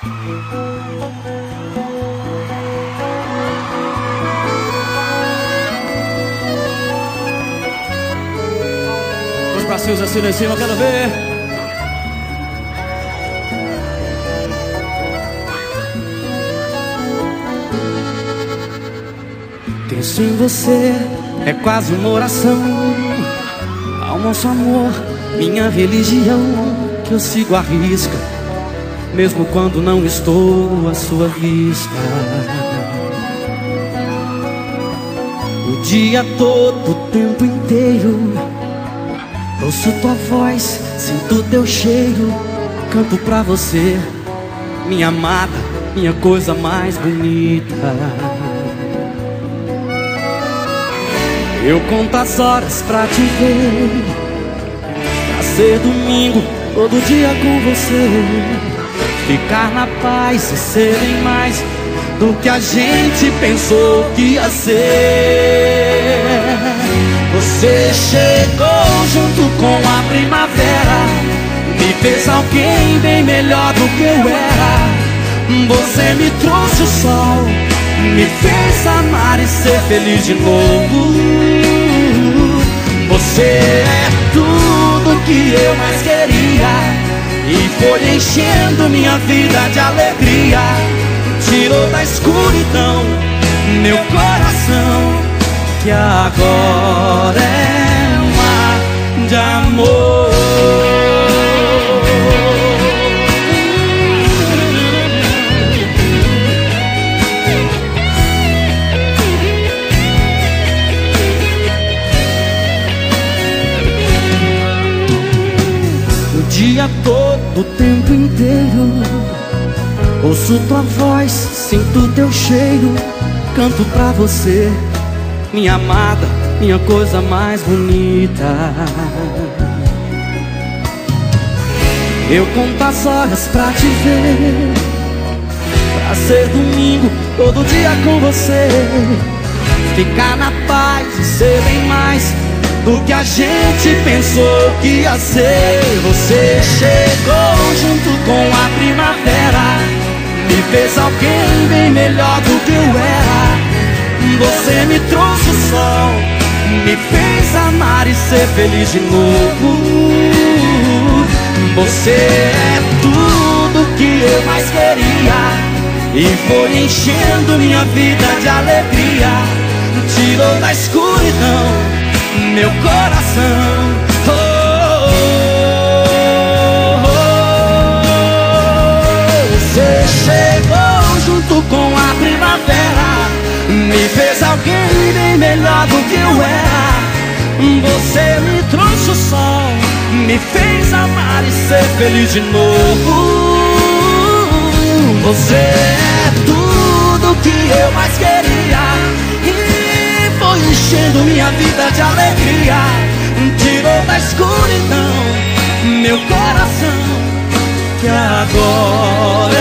Os bracinhos assim lá em cima, quero ver. Penso em você, é quase uma oração. Almoço, amor, minha religião, que eu sigo à risca, mesmo quando não estou à sua vista. O dia todo, o tempo inteiro, ouço tua voz, sinto teu cheiro, canto pra você, minha amada, minha coisa mais bonita. Eu conto as horas pra te ver, pra ser domingo, todo dia com você, ficar na paz e serem mais do que a gente pensou que ia ser. Você chegou junto com a primavera, me fez alguém bem melhor do que eu era. Você me trouxe o sol, me fez amar e ser feliz de novo. Você é tudo que eu mais queria e foi enchendo minha vida de alegria. Tirou da escuridão meu coração, que agora é um mar de amor. O dia todo, o tempo inteiro, ouço tua voz, sinto teu cheiro, canto pra você, minha amada, minha coisa mais bonita. Eu conto as horas pra te ver, pra ser domingo, todo dia com você, ficar na paz e ser bem mais do que a gente pensou que ia ser. Você chegou junto com a primavera, me fez alguém bem melhor do que eu era. Você me trouxe o sol, me fez amar e ser feliz de novo. Você é tudo que eu mais queria e foi enchendo minha vida de alegria. Tirou da escuridão meu coração. Você chegou junto com a primavera, me fez alguém bem melhor do que eu era. Você me trouxe o sol, me fez amar e ser feliz de novo. Você é tudo que eu mais queria e foi enchendo minha vida de alegria. Tirou da escuridão meu coração, que agora é